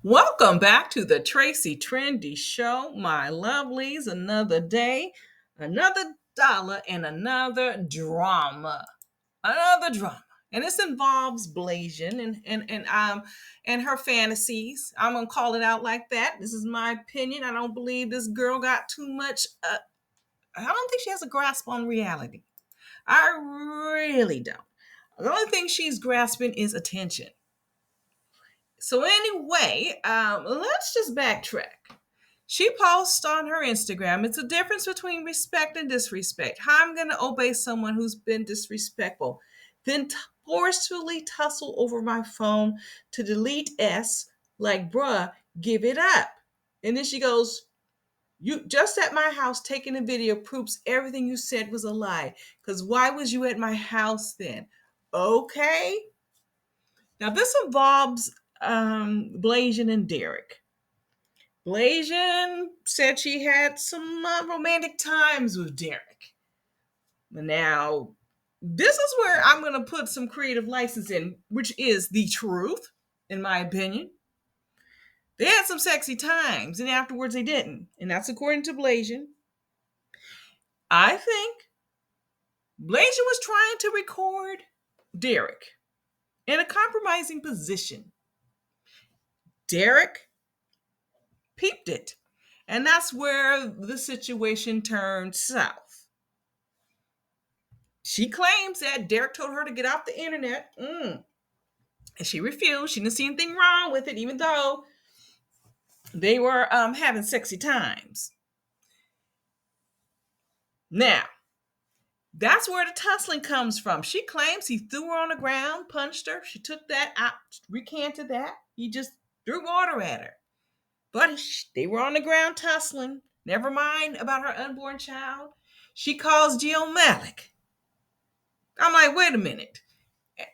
Welcome back to the Tracie Trendy Show, my lovelies. Another day, another dollar, and another drama. Another drama. And this involves Blasian and her fantasies. I'm gonna call it out like that. This is my opinion. I don't believe this girl got too much. I don't think she has a grasp on reality. I really don't. The only thing she's grasping is attention. So anyway, let's just backtrack. She posts on her Instagram. It's a difference between respect and disrespect. How I'm going to obey someone who's been disrespectful, then forcefully tussle over my phone to delete S, like, bruh, give it up. And then she goes, you just at my house taking a video proves everything you said was a lie. Because why was you at my house then? Okay. Now this involves Blasian and Derek. Blasian said she had some romantic times with Derek. Now, this is where I'm going to put some creative license in, which is the truth, in my opinion. They had some sexy times, and afterwards they didn't. And that's according to Blasian. I think Blasian was trying to record Derek in a compromising position. Derek peeped it. And that's where the situation turned south. She claims that Derek told her to get off the internet. And she refused. She didn't see anything wrong with it, even though they were having sexy times. Now, that's where the tussling comes from. She claims he threw her on the ground, punched her. She took that out, recanted that. He just threw water at her. But they were on the ground tussling. Never mind about her unborn child. She calls Gio Malik. I'm like, wait a minute.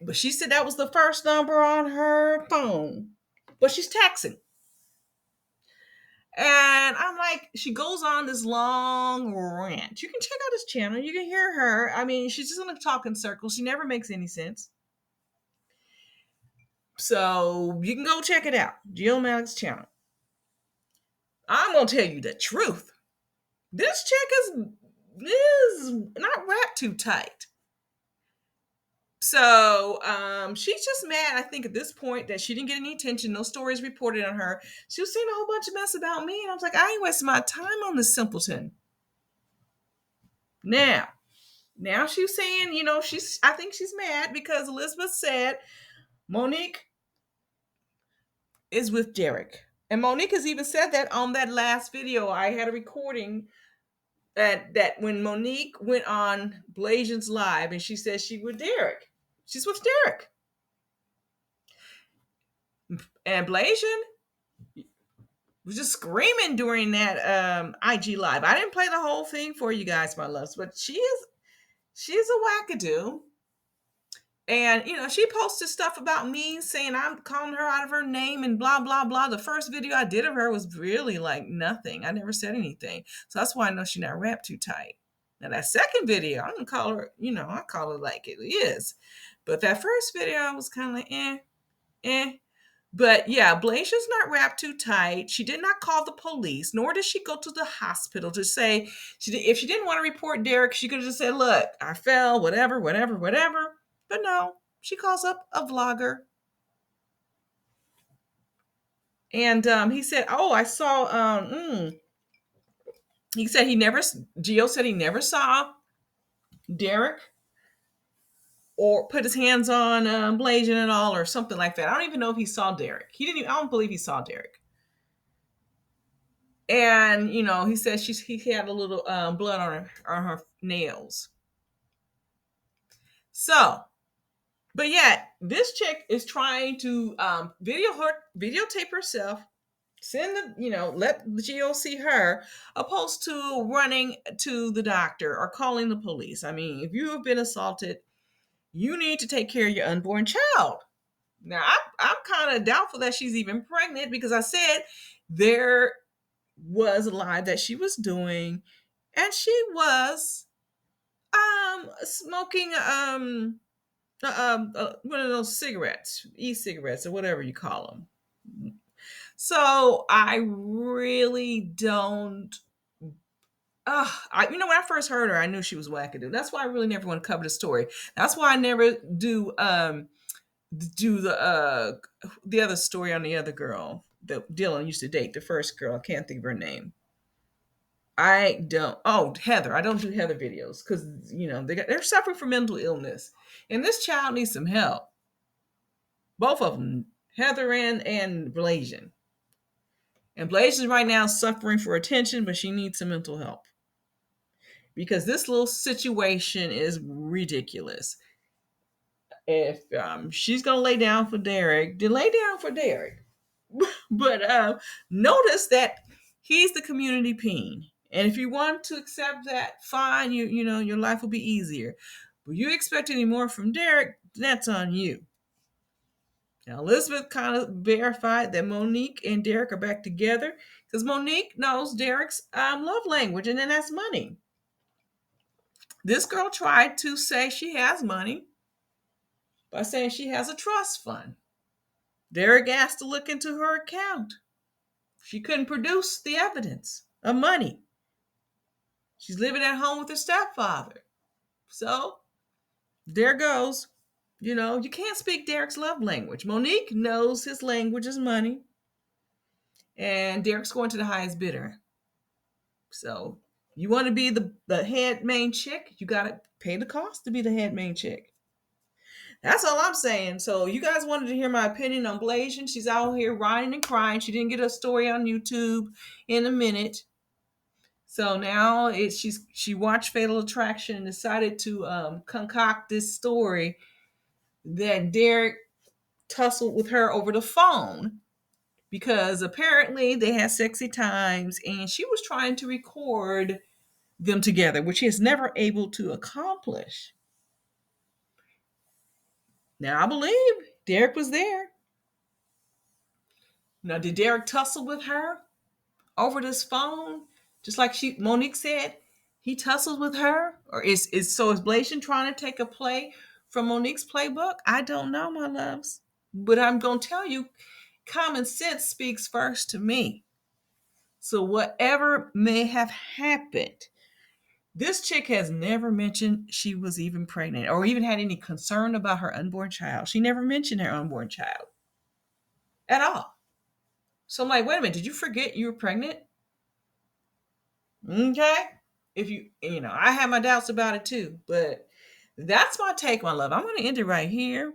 But she said that was the first number on her phone. But she's texting. And I'm like, she goes on this long rant. You can check out his channel. You can hear her. I mean, she's just going to talk in circles. She never makes any sense. So you can go check it out. Gio Malik's channel. I'm going to tell you the truth. This chick is not wrapped too tight. So she's just mad, I think, at this point that she didn't get any attention. No stories reported on her. She was saying a whole bunch of mess about me. And I was like, I ain't wasting my time on this simpleton. Now she's saying, I think she's mad because Elizabeth said Monique is with Derek. And Monique has even said that on that last video. I had a recording that when Monique went on Blasian's live and she said she with Derek. She's with Derek. And Blasian was just screaming during that IG live. I didn't play the whole thing for you guys, my loves, but she's a wackadoo. And she posted stuff about me saying I'm calling her out of her name and blah blah blah. The first video I did of her was really like nothing. I never said anything. So that's why I know she's not wrapped too tight. Now that second video, I'm gonna call her, I call it like it is. But that first video I was kind of like, eh. But yeah, Blasia's not wrapped too tight. She did not call the police, nor did she go to the hospital to say if she didn't want to report Derek, she could have just said, look, I fell, whatever. But no, she calls up a vlogger. And he said, oh, I saw, he said Gio said he never saw Derek or put his hands on Blasian at all or something like that. I don't even know if he saw Derek. I don't believe he saw Derek. And he said he had a little blood on her nails. So, but yet this chick is trying to videotape herself, send let Gio see her, opposed to running to the doctor or calling the police. I mean, if you have been assaulted, you need to take care of your unborn child. Now, I'm kind of doubtful that she's even pregnant because I said there was a live that she was doing and she was smoking one of those cigarettes, e-cigarettes or whatever you call them. So I really don't. When I first heard her, I knew she was wackadoo. That's why I really never want to cover the story. That's why I never do the other story on the other girl that Dylan used to date, the first girl. I can't think of her name. I don't. Oh, Heather. I don't do Heather videos because they're suffering from mental illness, and this child needs some help. Both of them, Heather and Blasian. And Blasian right now suffering for attention, but she needs some mental help because this little situation is ridiculous. If she's gonna lay down for Derek, then lay down for Derek. But notice that he's the community peen, and if you want to accept that, fine. Your life will be easier. But you expect any more from Derek, that's on you. Now Elizabeth kind of verified that Monique and Derek are back together because Monique knows Derek's love language, and then that's money. This girl tried to say she has money by saying she has a trust fund. Derek asked to look into her account. She couldn't produce the evidence of money. She's living at home with her stepfather. So there goes. You can't speak Derek's love language. Monique knows his language is money, and Derek's going to the highest bidder. So you want to be the head main chick, you got to pay the cost to be the head main chick. That's all I'm saying. So you guys wanted to hear my opinion on Blasian. She's out here whining and crying. She didn't get a story on YouTube in a minute. So now she watched Fatal Attraction and decided to concoct this story that Derek tussled with her over the phone because apparently they had sexy times and she was trying to record them together, which he is never able to accomplish. Now I believe Derek was there. Now, did Derek tussle with her over this phone? Just like Monique said, he tussled with her? Or is Blasian trying to take a play from Monique's playbook? I don't know, my loves. But I'm gonna tell you, common sense speaks first to me. So whatever may have happened, this chick has never mentioned she was even pregnant or even had any concern about her unborn child. She never mentioned her unborn child at all. So I'm like, wait a minute, did you forget you were pregnant? Okay. If I have my doubts about it too, but that's my take, my love. I'm going to end it right here.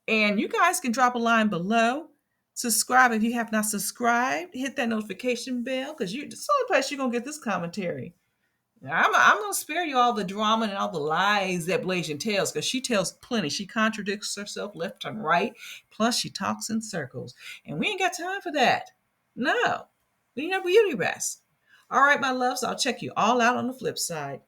And you guys can drop a line below. Subscribe if you have not subscribed. Hit that notification bell because it's the only place you're going to get this commentary. I'm going to spare you all the drama and all the lies that Blasian tells because she tells plenty. She contradicts herself left and right. Plus, she talks in circles. And we ain't got time for that. No. We need a beauty rest. All right, my loves. I'll check you all out on the flip side.